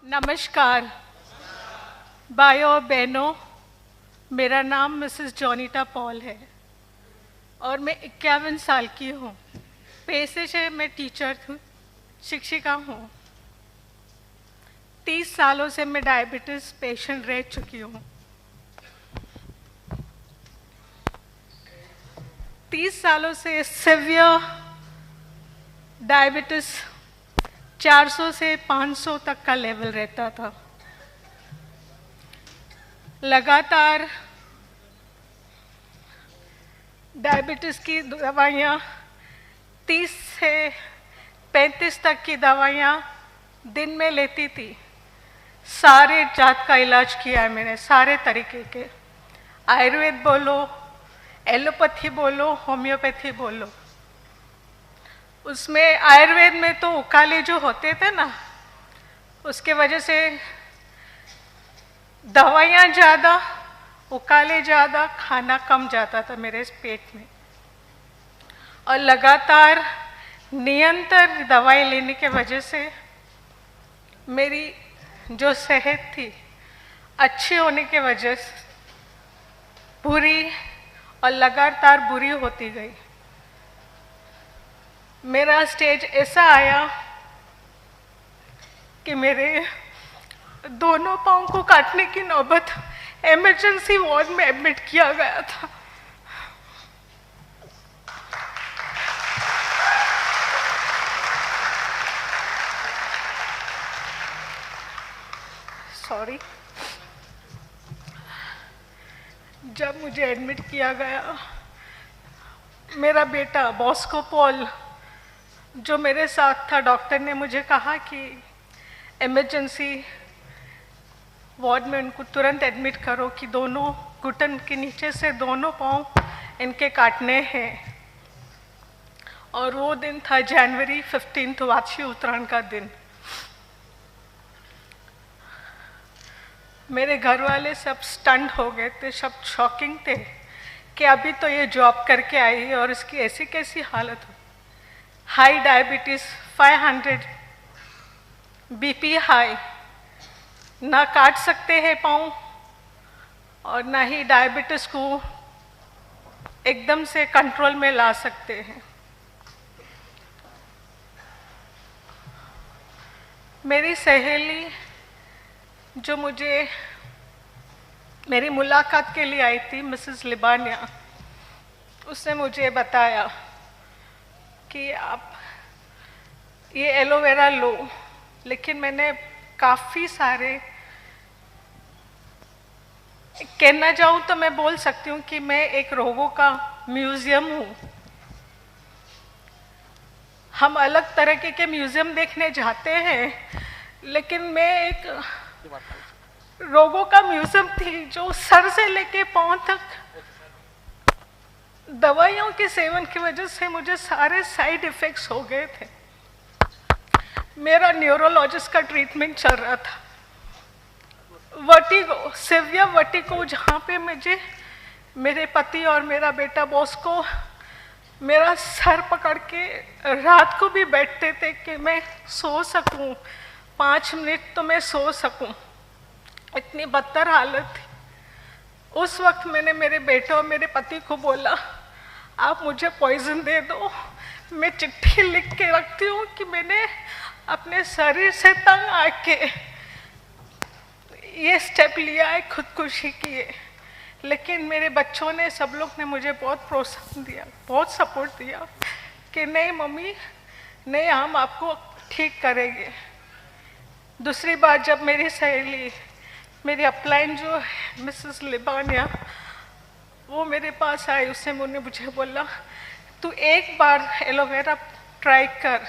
नमस्कार भाइयों और बहनों, मेरा नाम मिसेस जॉनीटा पॉल है और मैं 51 साल की हूँ। पेशे से मैं टीचर हूँ, शिक्षिका हूँ। 30 सालों से मैं डायबिटीज़ पेशेंट रह चुकी हूँ। 30 सालों से सिवियर डायबिटीज़ 400 से 500 तक का लेवल रहता था। लगातार डायबिटीज़ की दवाइयाँ 30 से 35 तक की दवाइयाँ दिन में लेती थी। सारे जात का इलाज किया है मैंने, सारे तरीके के, आयुर्वेद बोलो, एलोपैथी बोलो, होम्योपैथी बोलो। उसमें आयुर्वेद में तो उकाले जो होते थे ना, उसके वजह से दवाइयाँ ज़्यादा, उकाले ज़्यादा, खाना कम जाता था मेरे पेट में। और लगातार निरंतर दवाई लेने के वजह से मेरी जो सेहत थी अच्छी होने के वजह से बुरी और लगातार बुरी होती गई। मेरा स्टेज ऐसा आया कि मेरे दोनों पाँव को काटने की नौबत, इमरजेंसी वार्ड में एडमिट किया गया था। सॉरी। जब मुझे एडमिट किया गया, मेरा बेटा बॉस्को पॉल जो मेरे साथ था, डॉक्टर ने मुझे कहा कि इमरजेंसी वार्ड में उनको तुरंत एडमिट करो कि दोनों घुटन के नीचे से दोनों पाँव इनके काटने हैं। और वो दिन था जनवरी 15, वाची उत्तरायण का दिन। मेरे घर वाले सब स्टंट हो गए थे, सब शॉकिंग थे कि अभी तो ये जॉब करके आई है और इसकी ऐसी कैसी हालत हो। हाई डायबिटीज़ 500, बीपी हाई, ना काट सकते हैं पाँव और ना ही डायबिटीज़ को एकदम से कंट्रोल में ला सकते हैं। मेरी सहेली जो मुझे मेरी मुलाकात के लिए आई थी, मिसेस लिबानिया, उसने मुझे बताया कि आप ये एलोवेरा लो। लेकिन मैंने काफ़ी सारे, कहना चाहूँ तो मैं बोल सकती हूँ कि मैं एक रोगों का म्यूज़ियम हूँ। हम अलग तरह के म्यूज़ियम देखने जाते हैं, लेकिन मैं एक रोगों का म्यूज़ियम थी जो सर से लेके पाँव तक दवाइयों के सेवन की वजह से मुझे सारे साइड इफ़ेक्ट्स हो गए थे। मेरा न्यूरोलॉजिस्ट का ट्रीटमेंट चल रहा था। वर्टिगो, सिवियर वर्टिगो, जहाँ पे मुझे मेरे पति और मेरा बेटा बॉस को मेरा सर पकड़ के रात को भी बैठते थे कि मैं सो सकूं, 5 मिनट तो मैं सो सकूं। इतनी बदतर हालत थी। उस वक्त मैंने मेरे बेटे और मेरे पति को बोला, आप मुझे पॉइजन दे दो। मैं चिट्ठी लिख के रखती हूँ कि मैंने अपने शरीर से तंग आके ये स्टेप लिया है, खुदकुशी की है। लेकिन मेरे बच्चों ने, सब लोग ने मुझे बहुत प्रोत्साहन दिया, बहुत सपोर्ट दिया कि नहीं मम्मी, नहीं, हम आपको ठीक करेंगे। दूसरी बात, जब मेरी सहेली, मेरी अपलाइन जो है मिसेस लिबानिया, वो मेरे पास आई, उसने मुझे बोला तू एक बार एलोवेरा ट्राई कर।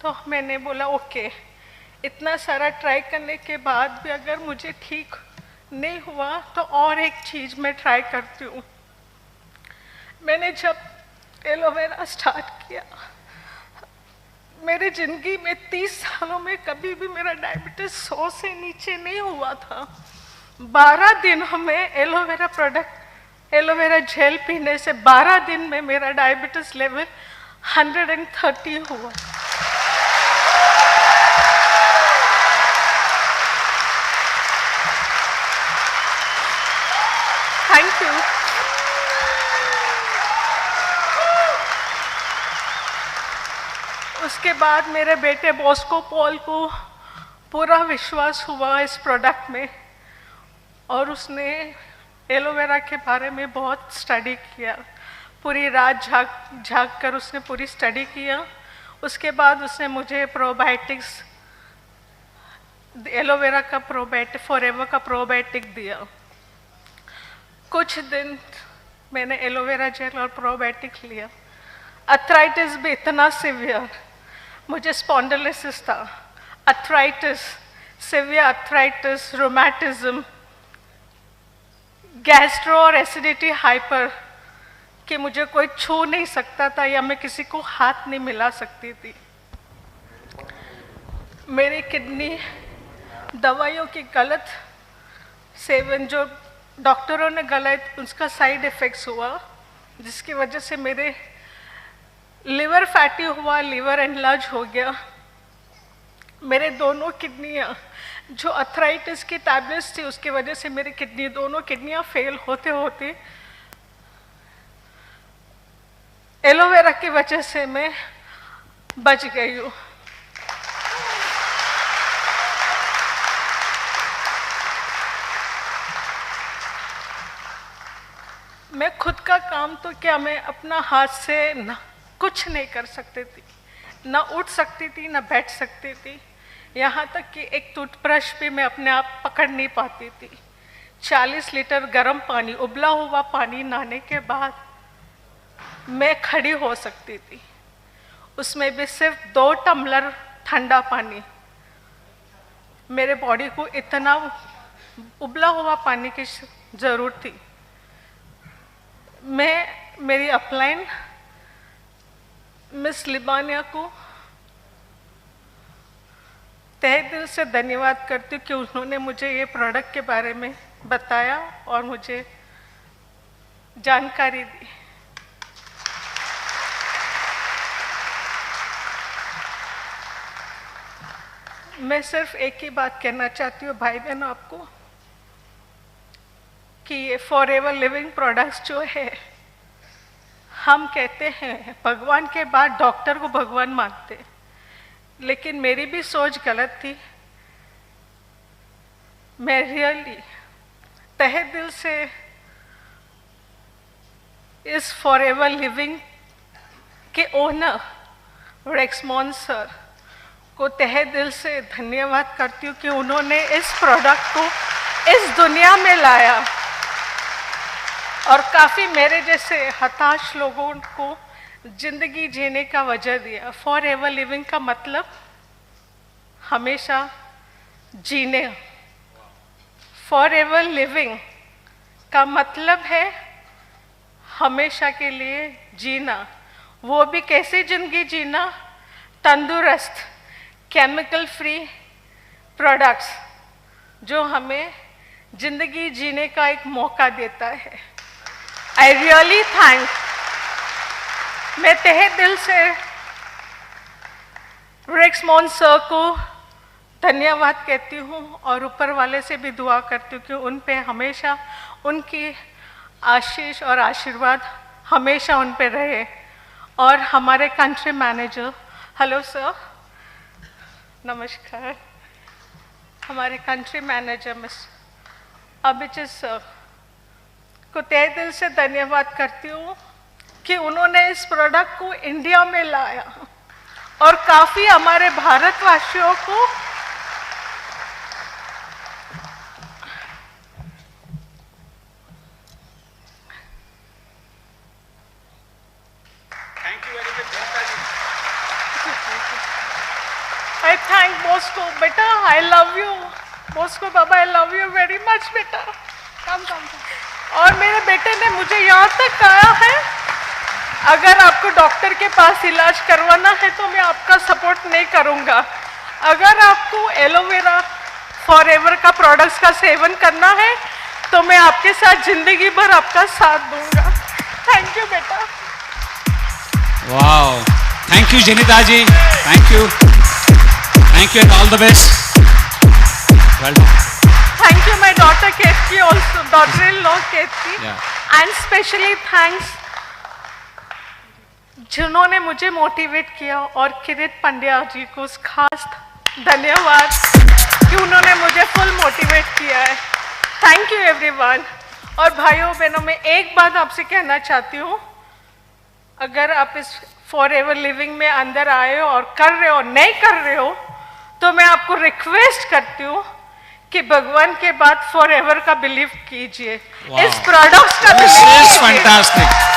तो मैंने बोला ओके। इतना सारा ट्राई करने के बाद भी अगर मुझे ठीक नहीं हुआ तो और एक चीज़ मैं ट्राई करती हूँ। मैंने जब एलोवेरा स्टार्ट किया, मेरी ज़िंदगी में 30 सालों में कभी भी मेरा डायबिटीज़ 100 से नीचे नहीं हुआ था। 12 दिन हमें एलोवेरा प्रोडक्ट, एलोवेरा जेल पीने से 12 दिन में मेरा डायबिटीज़ लेवल 130 हुआ। बाद मेरे बेटे बॉस्को पॉल को पूरा विश्वास हुआ इस प्रोडक्ट में, और उसने एलोवेरा के बारे में बहुत स्टडी किया। पूरी रात झाग कर उसने पूरी स्टडी किया। उसके बाद उसने मुझे प्रोबायोटिक्स, एलोवेरा का प्रोबायोटिक, फॉरएवर का प्रोबायोटिक दिया। कुछ दिन मैंने एलोवेरा जेल और प्रोबायोटिक लिया। अर्थराइटिस भी इतना सिवियर, मुझे स्पॉन्डिलोसिस था, अर्थराइटिस, सिवियर अर्थराइटिस, रोमैटिज्म, गैस्ट्रो और एसिडिटी हाइपर, कि मुझे कोई छू नहीं सकता था या मैं किसी को हाथ नहीं मिला सकती थी। मेरी किडनी दवाइयों की गलत सेवन, जो डॉक्टरों ने गलत, उसका साइड इफ़ेक्ट्स हुआ, जिसकी वजह से मेरे लिवर फैटी हुआ, लिवर एनलार्ज हो गया। मेरे दोनों किडनियाँ, जो अर्थराइटिस की टैबलेट्स थी उसकी वजह से मेरी किडनी, दोनों किडनियाँ फेल होते होते एलोवेरा की वजह से मैं बच गई हूँ। मैं खुद का काम तो क्या, मैं अपना हाथ से ना कुछ नहीं कर सकती थी, ना उठ सकती थी, ना बैठ सकती थी। यहाँ तक कि एक टूथब्रश भी मैं अपने आप पकड़ नहीं पाती थी। 40 लीटर गर्म पानी, उबला हुआ पानी नहाने के बाद मैं खड़ी हो सकती थी, उसमें भी सिर्फ 2 टम्बलर ठंडा पानी। मेरे बॉडी को इतना उबला हुआ पानी की ज़रूरत थी। मैं मेरी अपलाइन मिस लिबानिया को तहे दिल से धन्यवाद करती हूँ कि उन्होंने मुझे ये प्रोडक्ट के बारे में बताया और मुझे जानकारी दी। मैं सिर्फ एक ही बात कहना चाहती हूँ भाई बहनों आपको, कि ये फॉरएवर लिविंग प्रोडक्ट्स जो है, हम कहते हैं भगवान के बाद डॉक्टर को भगवान मानते, लेकिन मेरी भी सोच गलत थी। मैं रियली तहे दिल से इस फॉरएवर लिविंग के ओनर रेक्समोन सर को तहे दिल से धन्यवाद करती हूँ कि उन्होंने इस प्रोडक्ट को इस दुनिया में लाया और काफ़ी मेरे जैसे हताश लोगों को जिंदगी जीने का वजह दिया। फॉरएवर लिविंग का मतलब हमेशा जीने, फॉरएवर लिविंग का मतलब है हमेशा के लिए जीना। वो भी कैसे जिंदगी जीना? तंदुरुस्त, केमिकल फ्री प्रोडक्ट्स जो हमें जिंदगी जीने का एक मौका देता है। आई रियली थैंक, मैं तहे दिल से रेक्समोन सर को धन्यवाद कहती हूँ और ऊपर वाले से भी दुआ करती हूँ कि उन पे हमेशा उनकी आशीष और आशीर्वाद हमेशा उन पे रहे। और हमारे कंट्री मैनेजर, हेलो सर, नमस्कार, हमारे country manager miss Abhijeet sir को तहे दिल से धन्यवाद करती हूँ कि उन्होंने इस प्रोडक्ट को इंडिया में लाया और काफ़ी हमारे भारतवासियों को I thank Bosco, बेटा, I love you, Bosco Baba, I love you very much बेटा, कम। और मेरे बेटे ने मुझे यहाँ तक कहा है, अगर आपको डॉक्टर के पास इलाज करवाना है तो मैं आपका सपोर्ट नहीं करूँगा, अगर आपको एलोवेरा फॉरएवर का प्रोडक्ट्स का सेवन करना है तो मैं आपके साथ जिंदगी भर आपका साथ दूंगा। थैंक यू बेटा। Wow, thank you Janita ji, thank you and all the best. Well done. Thank you my daughter Ketki also, daughter-in-law Ketki, yeah. And specially thanks जिन्होंने मुझे मोटिवेट किया, और किरीट पंड्या जी को खास धन्यवाद कि उन्होंने मुझे फुल मोटिवेट किया है। Thank you everyone. और भाइयों बहनों, मैं एक बात आपसे कहना चाहती हूँ, अगर आप इस फॉर एवर लिविंग में अंदर आए हो और कर रहे हो, नहीं कर रहे हो, तो मैं आपको रिक्वेस्ट करती हूँ कि भगवान के बाद फॉर एवर का बिलीव कीजिए, इस प्रोडक्ट्स का बिलीव कीजिए। फैंटास्टिक।